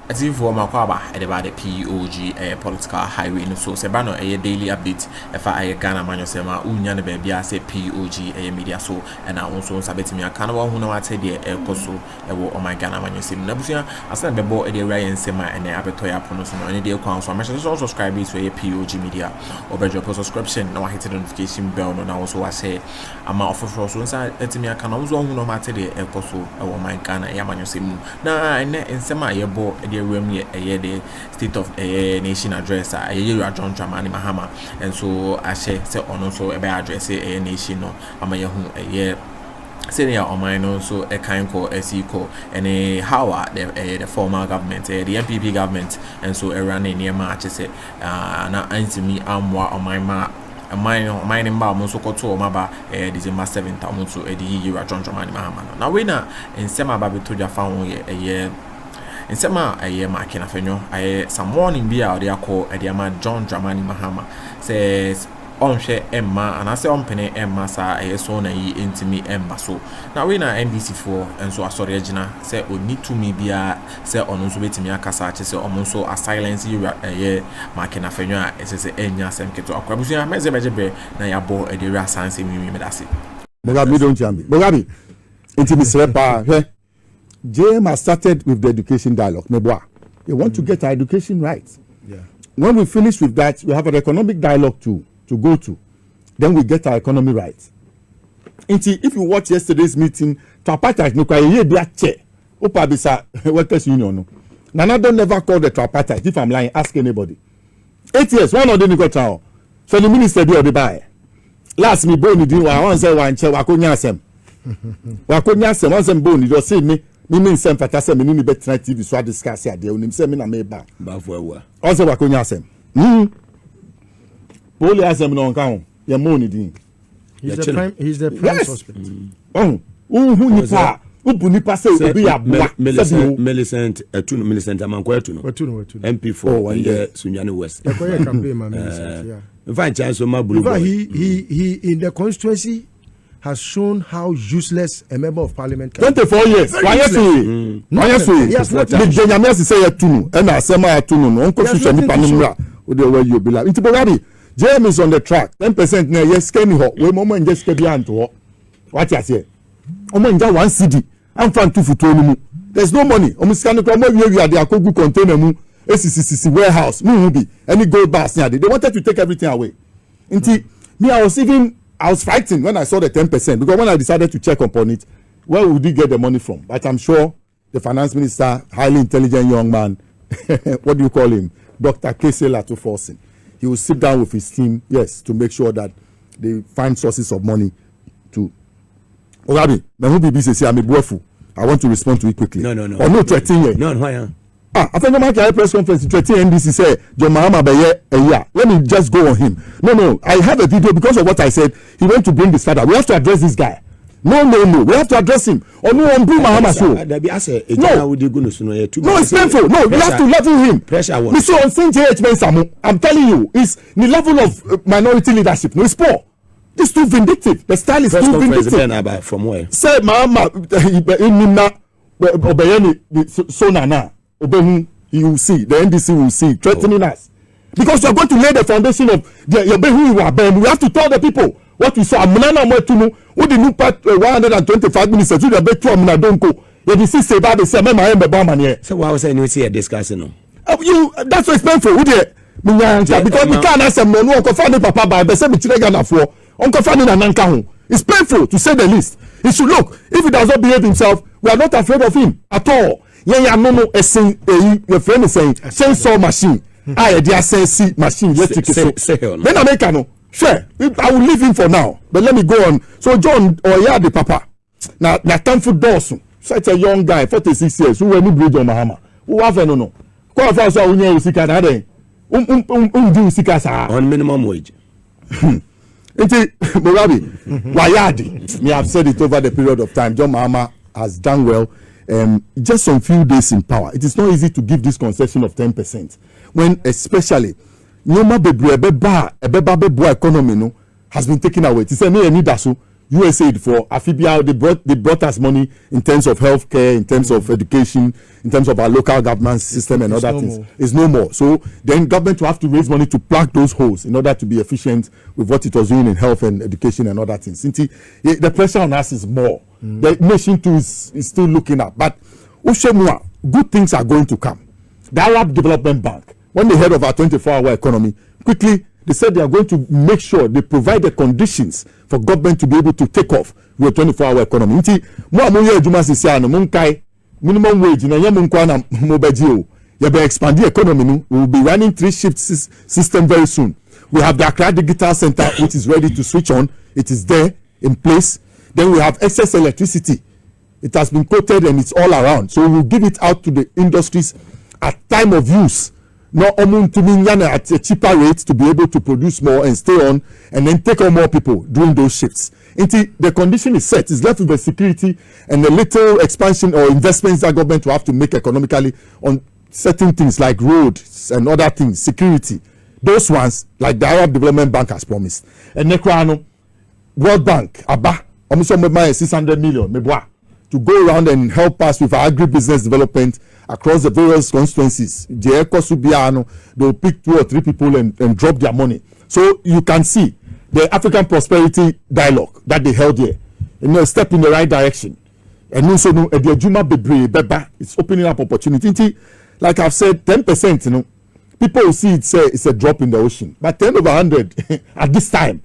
As if for Makwaba at about the POG political highway, so Sebano a daily update if I Ghana Manusema, Union baby, I say POG media so, and I also sabet me a carnival who know I said the Koso, on my Ghana Manusim Nabusia, I said the boy at the Ryan Sema and the Abetoya Ponos, and the account for messages also subscribe to a POG media or your subscription. Now I hit the notification bell, and also I say I'm out for frost inside at me a canal who know my teddy Koso, or my Ghana Yamanusim. Now I net in Sema a boy. The state of a nation address a year John Dramani Mahama, and so I say on also a bad address a nation no a year senior on mine also a kind called SECO and a Howard the former government the MPP government, and so a running near March say now answer me on my mark. Mine in Bawumia so called Maba December 7th so a year John Dramani Mahama. Now winner in Sema Baby to your found a year. In Sema, I am Afény0. I some morning beer or they are called a man John Dramani Mahama says on share Emma and I say on penny Emma sa a SONA into me Emma so now we na NDC4 and so I saw Regina say we need to me be a say on also wait me a kasa say almost a silence you a year marking Afény0 it says enya sem keto akwabusia meze beje na ya bo e de ra sanse mi medase Bogabi don't jambi Bogabi into me sepa JM has started with the education dialogue. They want to get our education right. Yeah. When we finish with that, we have an economic dialogue to go to. Then we get our economy right. If you watch yesterday's meeting, tripartite no kwa ye dia chair. Opa bisa workers union no. Nanado never called the tripartite. If I'm lying, ask anybody. 8 years, one of them got town. So the minister do the buy. Last me boni di wa wan say wan che wakonya asem. Wakonya asem wan say boni do say me mean sem fatase me ni betina TV so discuss here dey onim say me na me ba fo ewa on say wakonya asem poli asem no nka ho ye mo ni din he's the prime suspect hu nipa ubu nipa say obi aboa Millicent amanko atuno MP4 and Sunyani West the campaign my Millicent yeah in fact chance so mabulu he in the constituency has shown how useless a member of parliament can 24 years. Why you say? Yes, not the Jenyamia say atunu. And asema atunu no. Onko susha ni panimra. Ode where you be like. Inti Bogabi, JM is on the track. 10% na yes kemi ho. We momo nje skebi anto ho. What you say? Omo nja 1 CD. I'm fan 2 futu mu. There's no money. Omo scan ko mo we ade akogu container mu. ACCC warehouse. Mu bi. Any gold bars near. They wanted to take everything away. Inti me I was frightened when I saw the 10% because when I decided to check upon it, where would he get the money from? But I'm sure the finance minister, highly intelligent young man, what do you call him? Dr. Xp0se, he will sit down with his team, yes, to make sure that they find sources of money to. Orabi, I want to respond to it quickly. No. Or no, 13 No, why? Afény0 press conference 13 say John Mahama beye a year. Let me just go on him. No. I have a video because of what I said. He went to bring this father. We have to address this guy. No. We have to address him. Or no on Mahama show. No, it's painful. No, you have to level him. Pressure one. So on Saint Xp0se, I'm telling you, it's the level of minority leadership. No, it's poor. It's too vindictive. The style is too vindictive. From where? Say Mahama obeyeni SONA na. You will see, the NDC will see, threatening us. Because you're going to lay the foundation of your who you are. We have to tell the people what we saw. Amnana Motuno, who the new part 125 minutes to the bet to Amnadonko. You see, say that they say, so why was I not here discussing? That's so painful. Because we can't ask them, no, Uncle Fanny Papa by the same Chiragana for Uncle Fanny and Nankahu. It's painful to say the least. He should look, if he does not behave himself, we are not afraid of him at all. No, your friend is saying, chainsaw machine. I the sense machine, electric. Then I make no. Sure, I will leave him for now. But let me go on. So, John, the papa. Now, time for Dawson. Such a young guy, 46 years, who were no bridge on Mahama. Who have no. Qualify so when you see Canada. On minimum wage. Bogabi, Wayadi. Me have said it over the period of time. John Mahama has done well. Just some few days in power. It is not easy to give this concession of 10% when especially economy no has been taken away. It is a need so USAID for Afibia. They brought us money in terms of healthcare, in terms of education, in terms of our local government system and other things. It's no more. So then government will have to raise money to plug those holes in order to be efficient with what it was doing in health and education and other things. The pressure on us is more. The nation too is still looking up. But Ushemua, good things are going to come. The Arab Development Bank, when they heard of our 24-hour economy, quickly they said they are going to make sure they provide the conditions for government to be able to take off with a 24-hour economy. Minimum wage na expand the economy. We will be running 3-shift system very soon. We have the Accra Digital Center, which is ready to switch on. It is there in place. Then we have excess electricity. It has been quoted and it's all around. So we will give it out to the industries at time of use. Not at a cheaper rate to be able to produce more and stay on and then take on more people during those shifts. The condition is set. It's left with the security and the little expansion or investments that government will have to make economically on certain things like roads and other things, security. Those ones, like the Arab Development Bank has promised. And Nekrano, World Bank, Abba, almost 600 million, to go around and help us with our agribusiness development across the various constituencies. They'll pick 2 or 3 people and drop their money. So you can see the African Prosperity Dialogue that they held here, a step in the right direction. And also, it's opening up opportunity. Like I've said, 10%, people will see it's a drop in the ocean. But 10 over 100 at this time,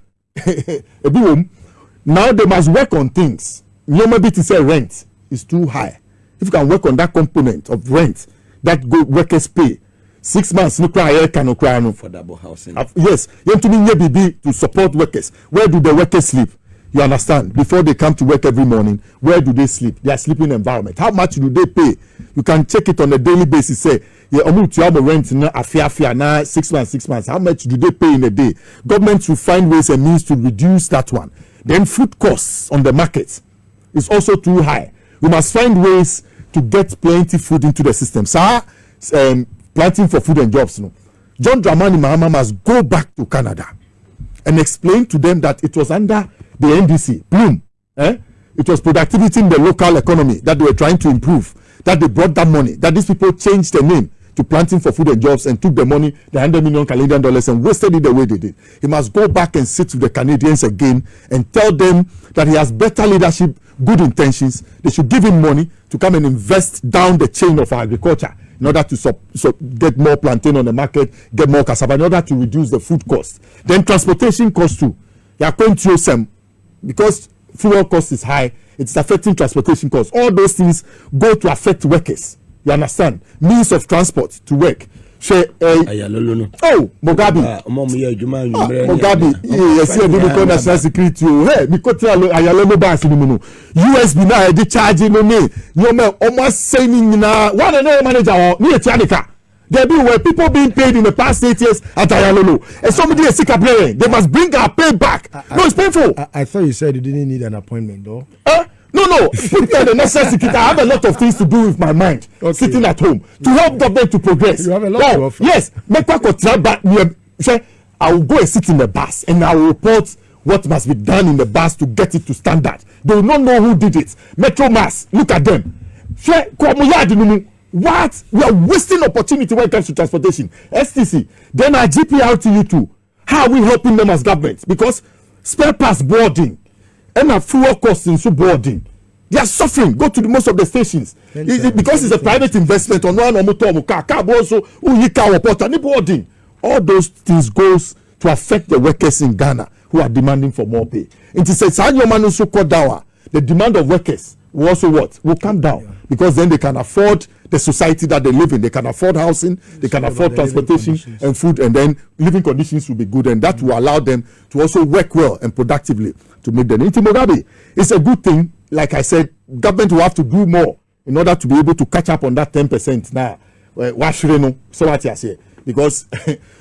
now they must work on things. Maybe to say rent is too high. If you can work on that component of rent that workers pay, 6 months no cry can cry no affordable housing. Yes, you have to be to support workers. Where do the workers sleep? You understand? Before they come to work every morning, where do they sleep? Their sleeping environment. How much do they pay? You can check it on a daily basis. Say, yeah, rent na 6 months. How much do they pay in a day? Government should find ways and means to reduce that one. Then food costs on the market is also too high. We must find ways to get plenty food into the system. Planting for food and jobs. John Dramani Mahama must go back to Canada and explain to them that it was under the NDC, Bloom. It was productivity in the local economy that they were trying to improve, that they brought that money, that these people changed the name to planting for food and jobs and took the money, the $100 million Canadian dollars, and wasted it the way they did. He must go back and sit with the Canadians again and tell them that he has better leadership, good intentions. They should give him money to come and invest down the chain of agriculture in order to get more plantain on the market, get more cassava, in order to reduce the food cost. Then transportation cost too. They are going to some because fuel cost is high. It's affecting transportation costs. All those things go to affect workers. You understand? Means of transport to work. Mugabe. Yes, you national security. Hey, USB now they charging me. You almost saying now one and manager near Tianica. There were people being paid in the past 8 years at Ayalolo. And somebody is sick of playing. They must bring our pay back. No, it's painful. I thought you said you didn't need an appointment though. No. Put me on the national security. I have a lot of things to do with my mind. Okay. Sitting at home to help government to progress. You have a lot to offer. Yes. I will go and sit in the bus and I will report what must be done in the bus to get it to standard. They will not know who did it. Metro Mass, look at them. What? We are wasting opportunity when it comes to transportation. STC. Then our GPRTU too. How are we helping them as government? Because spare parts boarding and our fuel costs in boarding. They are suffering. Go to most of the stations. Because it's a private investment on one or car also boarding. All those things goes to affect the workers in Ghana who are demanding for more pay. It is the demand of workers will also will come down because then they can afford the society that they live in. They can afford housing, they can afford transportation and food, and then living conditions will be good, and that will allow them to also work well and productively to meet them. Mugabe, it's a good thing. Like I said, government will have to do more in order to be able to catch up on that 10% now. Because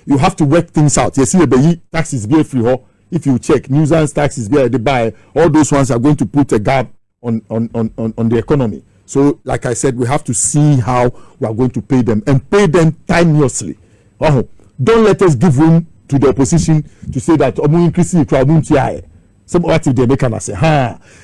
you have to work things out. You see, the taxes be free. If you check, nuisance taxes be they buy, all those ones are going to put a gap on the economy. So, like I said, we have to see how we are going to pay them and pay them timelessly. Don't let us give room to the opposition to say that increasing the crowd. Some what they make and say,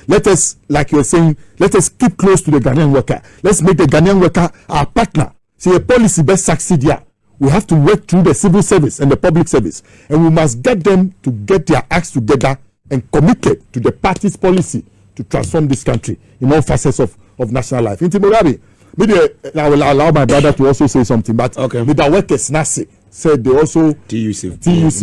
let us, like you're saying, let us keep close to the Ghanaian worker. Let's make the Ghanaian worker our partner. See, a policy best succeed here. We have to work through the civil service and the public service, and we must get them to get their acts together and committed to the party's policy to transform this country in all facets of national life. In Timorabi, maybe I will allow my brother to also say something, but with the workers, Nasi said they also TUC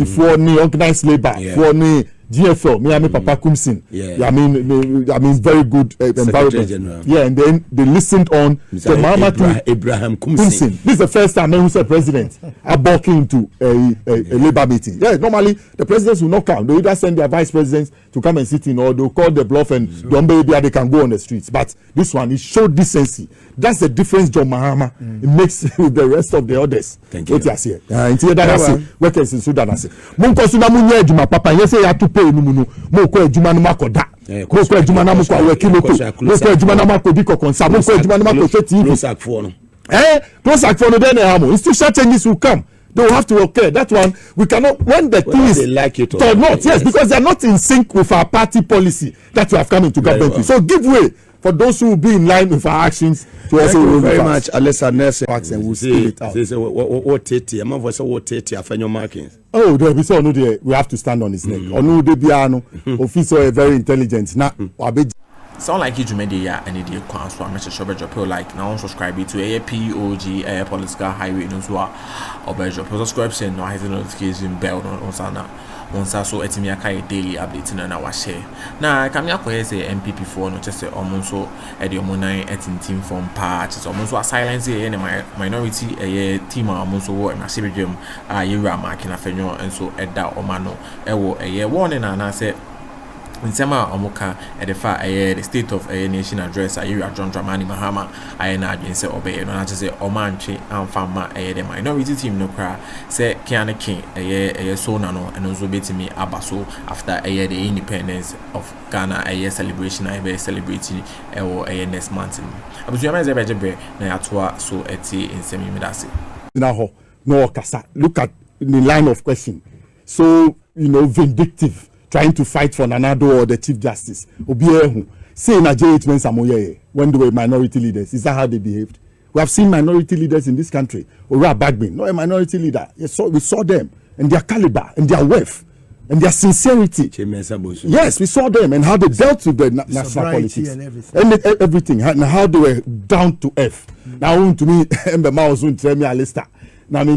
for the organized labor, for the GFL, Miami Papa Kumsin. I mean, very good environment. Yeah, and then they listened on the Mahama Abraham Kumsin. This is the first time who's a president are walking to a labor meeting. Yeah, normally the presidents will not come. They either send their vice presidents to come and sit in, or they'll call the bluff and they can go on the streets. But this one, it showed decency. That's the difference, John Mahama. It makes with the rest of the others. Thank you. Workers in Sudan. Papa, yes, you have to pay moko ejuma no makoda moko ejuma na moko aweki loko moko ejuma na makodi kokonsa moko ejuma na makodi TV close act for no then amo institutional changes will come. They will have to work there. That one we cannot, when the thing is they like it or not, yes, because they are not in sync with our party policy that we have come into government with. So give way for those who will be in line with our actions. Thank you very much, Alessa Nelson. And we'll see it out. What tete? I'm not saying what tete. Afény0 markings. Oh, there we saw no there. We have to stand on his neck. Onu de biano officer very intelligent. Na wabe. Sound like JM&NDC Media and the account so I'm sure drop like now subscribe to a POG political highway no so or subscription no has notification bell on sana once so etimi aka daily update na wa share na kam yakọ say MPP4 no just say almost so e de omonan etintim from part so almost so silence e minority team almost so wo na sebedwem yewura marking Afény0 and so eda omano e wo warning na say in sema omuka edefa the state of nation address John Dramani Mahama na adwen say obey no na say omantwe amfama the minority team no kra say kiane king SONA no and also betimi abaso after the independence of Ghana celebration be celebrating next month abusuama ze bejebre na yatoa so eti nsemi medase na ho no kasa look at the line of question so vindictive trying to fight for Addo or the Chief Justice. Say in a JM&NDC when they were minority leaders. Is that how they behaved? We have seen minority leaders in this country. Ora Bagbin, not a minority leader. We saw them and their caliber and their worth and their sincerity. Yes, we saw them and how they dealt with the national politics and everything and how they were down to earth. Now, to me, Mbema was going to tell me a list. Now, we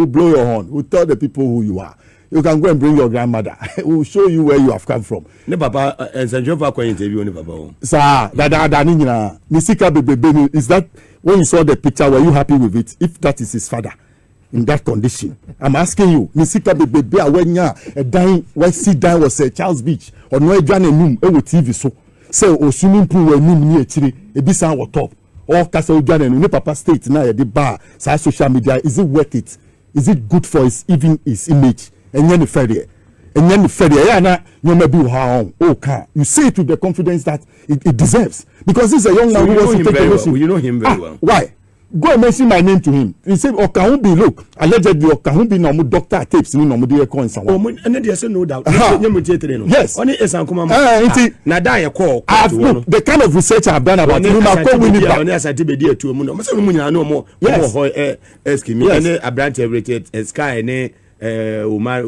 blow your horn. We tell the people who you are. You can go and bring your grandmother. We'll show you where you have come from. Ne papa ensanjofa kwa interview ne papa. Sir, is that when you saw the picture, were you happy with it? If that is his father in that condition, I'm asking you. Nisika bebe awenya dying. Why sit down was Charles Beach or no Johnny Num TV so. Say o swimming pool we nim ni etire ebisa wo top. Or Castle Johnny ne papa state na the bar. Say social media, is it worth it? Is it good for his image? And then the Federer, you say it with the confidence that it deserves, because this is a young man who wants to take a risk. You know him very well. Why? Go and mention my name to him. He said, Okahumbi, look, allegedly Okahumbi no doctor tapes no no dey call someone. And there's no doubt. Yes. Only is Ankuma. Na da ya call. The kind of research I've done about him, I call Winnie back. Only as I did be to muno. Mase munya no more. Yes. Eskimi. Ene abrante rated Sky ene Umar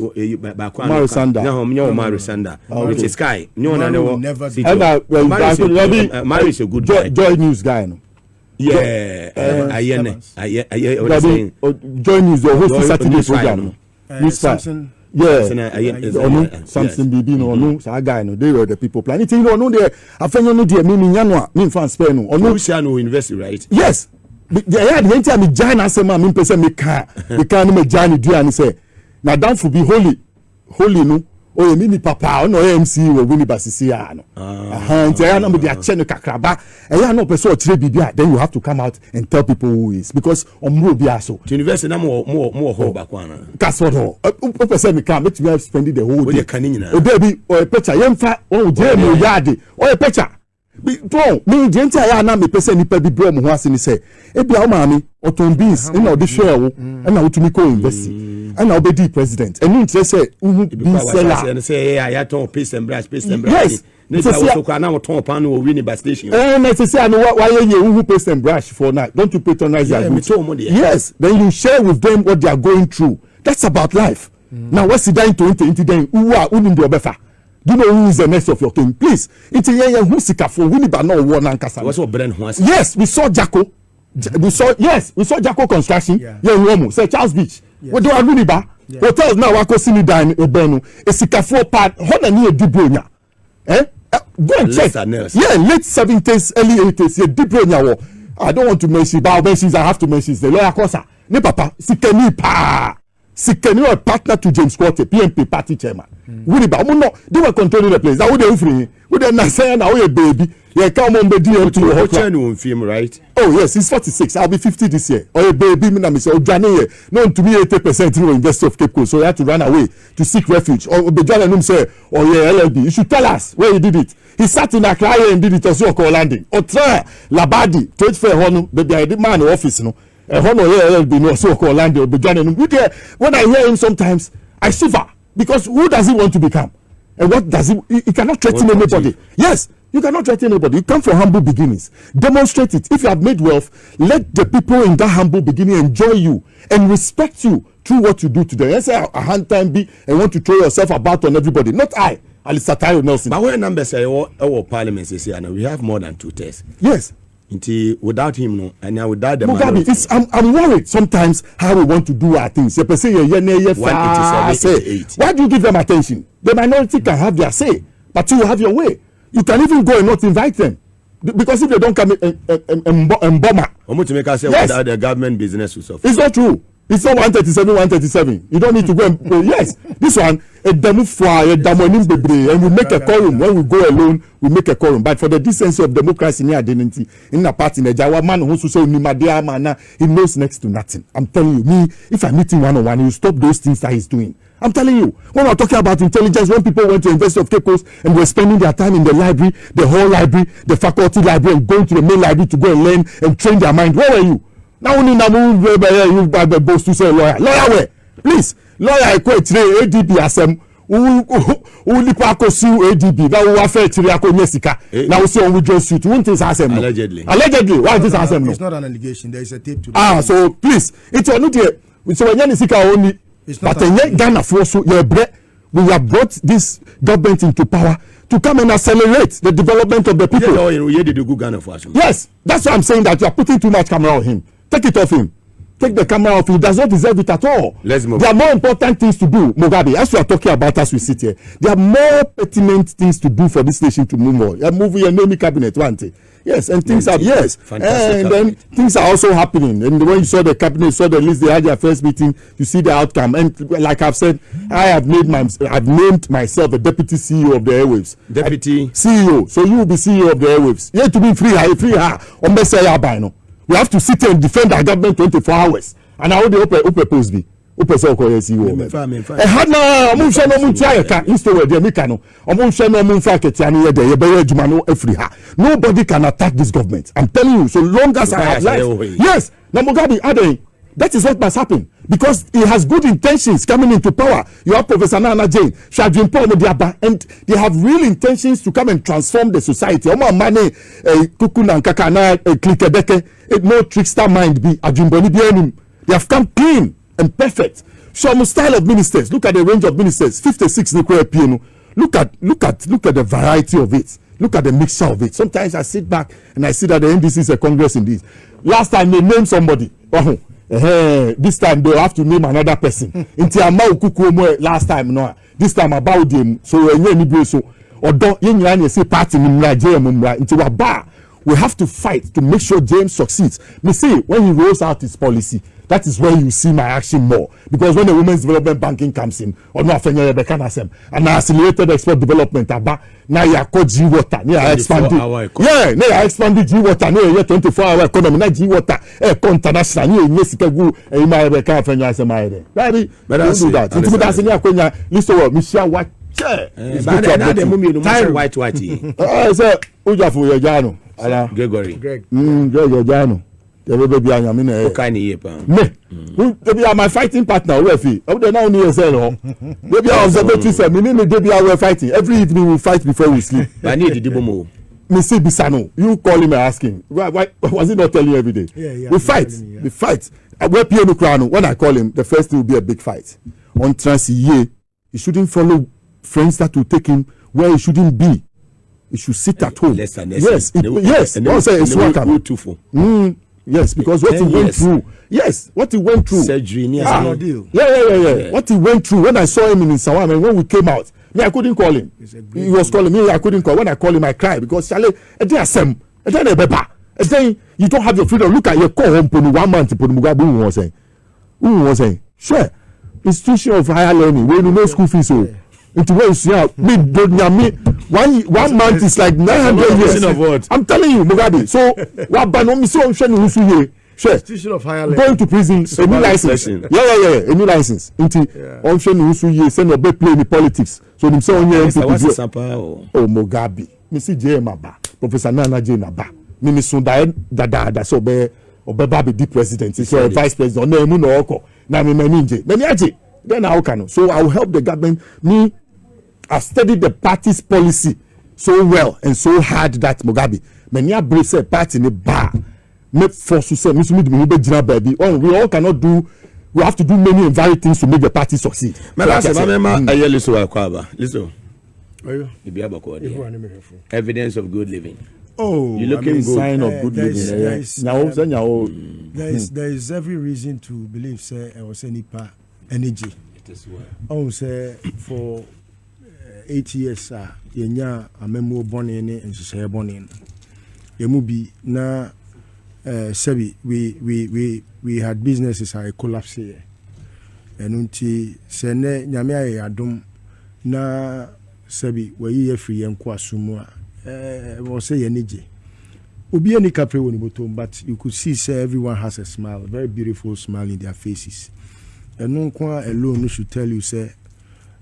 Sanda. No, Umar Sanda. Which is Sky. No, never. Mari is a good guy. Joy News guy. No. Yeah. Joy News, the host Saturday program. Samson. Yeah. Samson Bibi no. So guy no. They were the people planning. You know they Afény0 no dey me nyanwa me fan spare no. Onu sia no university, right? Yes. The entire me join asema me pese me can no me join duani say na down for be holy no o me ni papa no MC we wini basisi ya no ntia na me dey ache no kakraba no pese o kire bibia, then you have to come out and tell people who is, because omro bia so the university na more ho back one kasodo o pese me can make you spend the whole day o dey o dey bi o picture yemfa o je me yade o picture me gente aya na me pese nipa bi bro mo ho ase ni say e bia o maami oton beans na o de share wo na o tumi ko invest na o be di president enu ntre say bi seller say ya ton paste and brush yes ne ta wo so kwa na wo ton pan no win by station na say no why you paste and brush for now don't you patronize your good yes then you share with them what they are going through. That's about life. Now what's the dying to then who are unim the obefa. Do you know who is the next of your king? Please. It's a who sika for winning but no one and kasa. What's what Bren Huas? Yes, we saw Jacko. We saw Jacko construction. Yeah, Womo. Say Charles Beach. What do I really ba? Hotels now wako sini dine ebenu. E sika for part hona ni e dibronya. Go and check. Yeah, late 70s, early 80s. Yeah, dibronya wo. I don't want to mention but I have to mention the lawyer Kosa. Ne papa, sikeni pa. Sikeni a partner to James Quarter, PMP party chairman. They were controlling the place. That would be free. Would they not say now a baby? Yeah, come on, baby. To film, right? Oh yes, he's 46. I'll be 50 this year. Or a baby, me na me say, oh Johnny, no to me 80% through University of Cape Coast, so he had to run away to seek refuge. Or the Johnny say, oh yeah, LLB. You should tell us where he did it. He sat in Akroma and did it as your call landing. Or try Labadi, trade fair honor, baby, I did man office, no. A honor LLB no so called landing. Or Johnny, when I hear him sometimes, I shiver. Because who does he want to become? And what does he cannot threaten anybody. Yes, you cannot threaten anybody. You come from humble beginnings. Demonstrate it. If you have made wealth, let the people in that humble beginning enjoy you and respect you through what you do to them. Let's say a hand time be and want to throw yourself about on everybody. Not I, Alisatayo Nelson. But when numbers say our parliament is here, we have more than 2 tests. Yes. Without him, no, and now without the Mugabe, I'm worried sometimes how we want to do our things. Why do you give them attention? The minority can have their say, but you have your way. You can even go and not invite them. Because if they don't come and bomber. To make us say without the government business will suffer. It's not true. It's not 137. You don't need to go and yes. This one, a demo fly, a damonim bebre, and we make a quorum. When we go alone, we make a quorum. But for the decency of democracy and identity, in a party, in a Jawa man who say Nimadia mana, he knows next to nothing. I'm telling you, me, if I'm meeting one-on-one, you stop those things that he's doing. I'm telling you, when we're talking about intelligence, when people went to University of Cape Coast and were spending their time in the library, the whole library, the faculty library, and going to the main library to go and learn and train their mind, where were you? Now only you boast to say lawyer where? Please, lawyer equate ADB asem who lipa sue ADB now who affair chiriako nyesika now see on withdraw suit won't this asem allegedly why is this asem no? It's not an allegation, there is a tape to so please it's not here so when nisika only but Ghana for so we have brought this government into power to come and accelerate the development of the people. Yes, that's why I'm saying that you are putting too much camera on him. Take it off him. Take the camera off him. He does not deserve it at all. Let's move. There are more important things to do, Mugabe. As we are talking about as we sit here, there are more pertinent things to do for this nation to move on. You're moving your name cabinet, one thing. Yes, and things are fantastic. And then things are also happening. And when you saw the cabinet, you saw the list, they had their first meeting, you see the outcome. And like I've said, I've named myself a deputy CEO of the airwaves. Deputy CEO. So you will be CEO of the airwaves. You have to be free. We have to sit here and defend our government 24 hours. And I will be open post be. Open so called CEO. Nobody can attack this government. I'm telling you, so long as I have life. Yes, now Mugabe, Addo, that is what must happen. Because he has good intentions coming into power. You have Professor Nana Jane, Shadrin Paul Modiaba, and they have real intentions to come and transform the society. Omo Mane, Kukuna, Kakana, Klikedeke, no trickster mind be, Ajumboni Bienum. They have come clean and perfect. Some style of ministers. Look at the range of ministers. 56 nuclear piano. Look at the variety of it. Look at the mixture of it. Sometimes I sit back and I see that the NDC is a congress in this. Last time they named somebody. This time they have to name another person. Last time no. This time about them. So party we have to fight to make sure James succeeds. Me see when he rolls out his policy, that is where you see my action more. Because when the Women's Development Banking comes in, or no Afény0 and accelerated export development, now you are called G water, now you expanding. Yeah, now you expanding G water, now you 24-hour economy, now G water, international, now you see go and Afény0 baby, do that. Into that senior Kenya, listen what Michelle White. white. Ujafo Yajano. Gregory. Greg. Yajano. The baby I am in a kind of year. Me. Maybe I'm my fighting partner. Refi. I would now near sell. Maybe I was about to say, maybe we're fighting. Every evening we fight before we sleep. I need the Dibomo. Mr. Bisano, you call him and ask him. Why was he not telling you every day? Yeah, we fight. We fight. When I call him, the first thing will be a big fight. On Trans-Ye, he shouldn't follow friends that will take him where he shouldn't be. He should sit at home. Yes, yes. Yes, because what he went through. Yes, what he went through. Surgery, Yeah. What he went through. When I saw him in Sawam and when we came out, me, I couldn't call him. He was calling me, I couldn't call. When I call him, I cry because Charlie, you don't have your freedom. Look at your call home 1 month. Who was saying? Sure. Institution of higher learning. We no school fees. So into where you see out. One month is like 900 years. I'm telling you, Mugabe. So what Banomi so institution of higher learning. Going to prison, a new license. Yeah. A new license. Into send your play in politics. So them say oh Mugabe. Me see JM&NDC. Professor Nana J&Ba. Me Sunda da so be Obebabe the president. So vice president. No emu no oko. Na me meninje. Then how can so I will help the government. Me, I studied the party's policy so well and so hard that Mugabe. Many a brave say party in a bar. Make force to say, baby. Oh, we all cannot do. We have to do many and varied things to make the party succeed. Evidence of good living. Oh, you're looking good. Sign of good living. There is every reason to believe, say, I was any energy. It is well. Oh, say for 8 years, yenya a memo born in and say born in. Yemubi na sebi we had businesses I collapse here. And unti sene nyame yadom na sebi we ye free enko asumua we say energy. Obi any capre woni motom, but you could see say everyone has a smile, a very beautiful smile in their faces. And no one alone should tell you say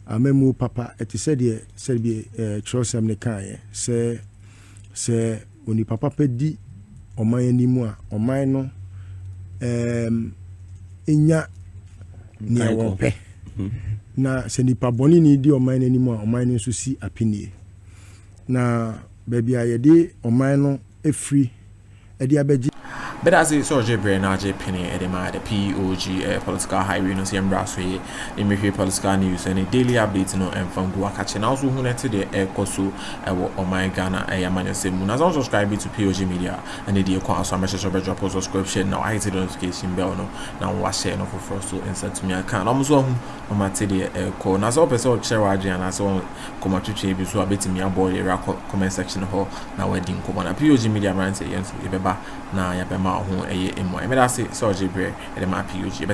amemu papa et said be trust am ne kan say oni papa pedi oman animu a oman no enya ni wonpe na se nipa boni ni di oman animu a oman no so si apenie na baby ayede oman no efri edi abeji. But as it's Sorge Brain, RJ Penny, Edema, the POG political highway, no CM Brassway, the Mercury political news, and a daily update and from Guacache. And also, who net today, Kosu, or my Ghana, a man, Simun. As also subscribe to POG Media and the dear so message of a drop of subscription. Now, I hit the notification bell. Now, watch share no for us to insert to me. I can't almost on my today, call. Now, so, person, share RJ and I saw come to Chabi, so I bet me a boy, comment section hall. Now, wedding come on a POG Media brand, say, yes, Ibeba, now, Yabema. Who a more. I mean, I say, Sorge Bray, and my POG,